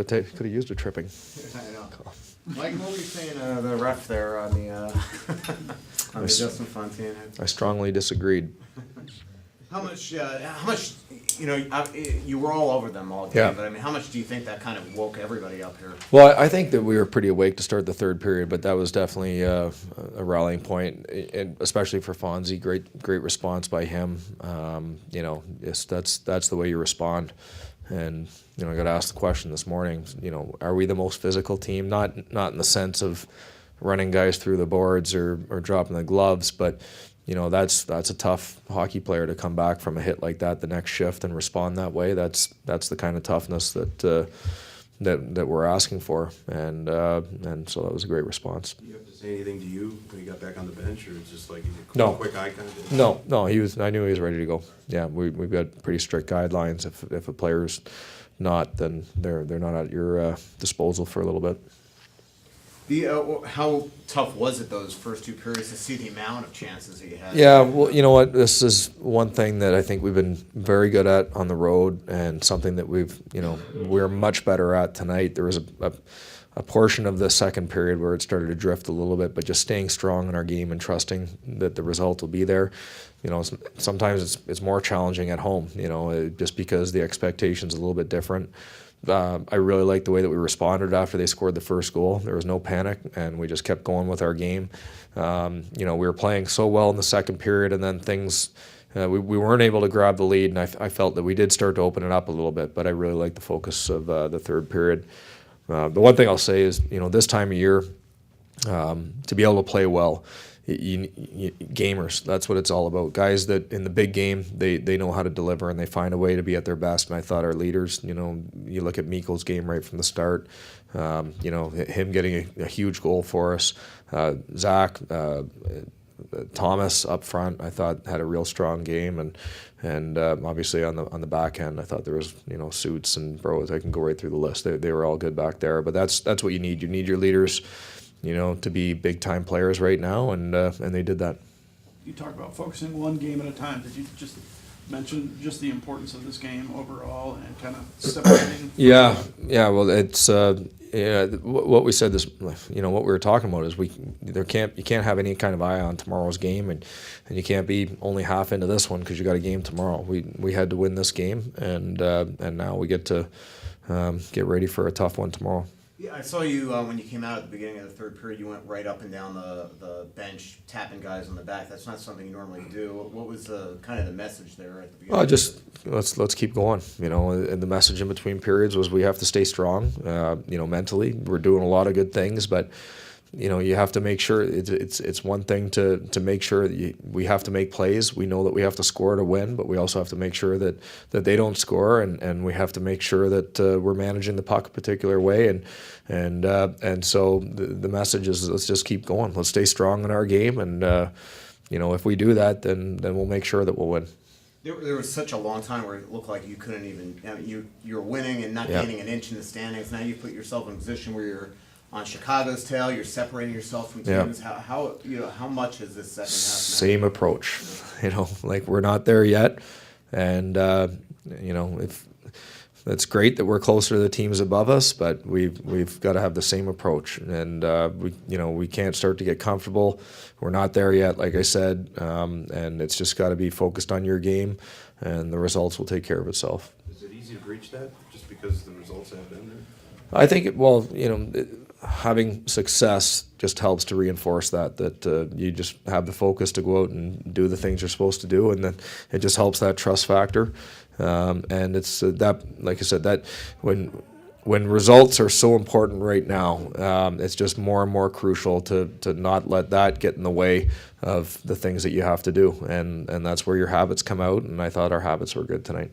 Could have used a tripping. I know. Mike, what were you saying, the ref there on the on the Justin Fontaine? I strongly disagreed. How much, you were all over them all day, Yeah. but I mean, how much do you think that kind of woke everybody up here? Well, I think that we were pretty awake to start the third period, but that was definitely a rallying point, and especially for Fonzie. Great response by him. That's the way you respond. And I got asked the question this morning. Are we the most physical team? Not in the sense of running guys through the boards or dropping the gloves, but that's a tough hockey player to come back from a hit like that the next shift and respond that way. That's the kind of toughness that we're asking for, and so that was a great response. Do you have to say anything to you when you got back on the bench, or just like No. quick eye contact? No, I knew he was ready to go. Yeah, we've got pretty strict guidelines. If a player's not, then they're not at your disposal for a little bit. How tough was it those first two periods to see the amount of chances that you had? Yeah, well, you know what? This is one thing that I think we've been very good at on the road, and something that we're much better at tonight. There was a portion of the second period where it started to drift a little bit, but just staying strong in our game and trusting that the result will be there. Sometimes it's more challenging at home, just because the expectation's a little bit different. I really liked the way that we responded after they scored the first goal. There was no panic, and we just kept going with our game. We were playing so well in the second period, and then things, we weren't able to grab the lead, and I felt that we did start to open it up a little bit, but I really liked the focus of the third period. The one thing I'll say is, this time of year, to be able to play well, gamers, that's what it's all about. Guys that in the big game, they know how to deliver, and they find a way to be at their best. And I thought our leaders, you look at Mikko's game right from the start, him getting a huge goal for us. Zach, Thomas up front, I thought had a real strong game, and obviously on the back end, I thought there was Suits and Bros. I can go right through the list. They were all good back there. But that's what you need. You need your leaders, to be big time players right now, and they did that. You talk about focusing one game at a time. Did you just mention just the importance of this game overall and kind of separating? Yeah. Well, it's what we said this. What we were talking about is you can't have any kind of eye on tomorrow's game, and you can't be only half into this one because you got a game tomorrow. We had to win this game, and now we get to get ready for a tough one tomorrow. Yeah, I saw you when you came out at the beginning of the third period. You went right up and down the bench, tapping guys on the back. That's not something you normally do. What was kind of the message there at the beginning? Just let's keep going. And the message in between periods was we have to stay strong. Mentally, we're doing a lot of good things, but you have to make sure it's one thing to make sure that we have to make plays. We know that we have to score to win, but we also have to make sure that they don't score, and we have to make sure that we're managing the puck a particular way. And so the message is let's just keep going. Let's stay strong in our game, and if we do that, then we'll make sure that we'll win. There was such a long time where it looked like you couldn't even. You're winning and not gaining an inch in the standings. Now you put yourself in a position where you're on Chicago's tail. You're separating yourself from teams. Yeah. How much is this second half? Same approach. We're not there yet, and if it's great that we're closer to the teams above us, but we've got to have the same approach, and we can't start to get comfortable. We're not there yet, like I said, and it's just got to be focused on your game, and the results will take care of itself. Is it easy to reach that just because the results have been there? I think having success just helps to reinforce that you just have the focus to go out and do the things you're supposed to do, and then it just helps that trust factor. And it's that, like I said, that when results are so important right now, it's just more and more crucial to not let that get in the way of the things that you have to do, and that's where your habits come out. And I thought our habits were good tonight.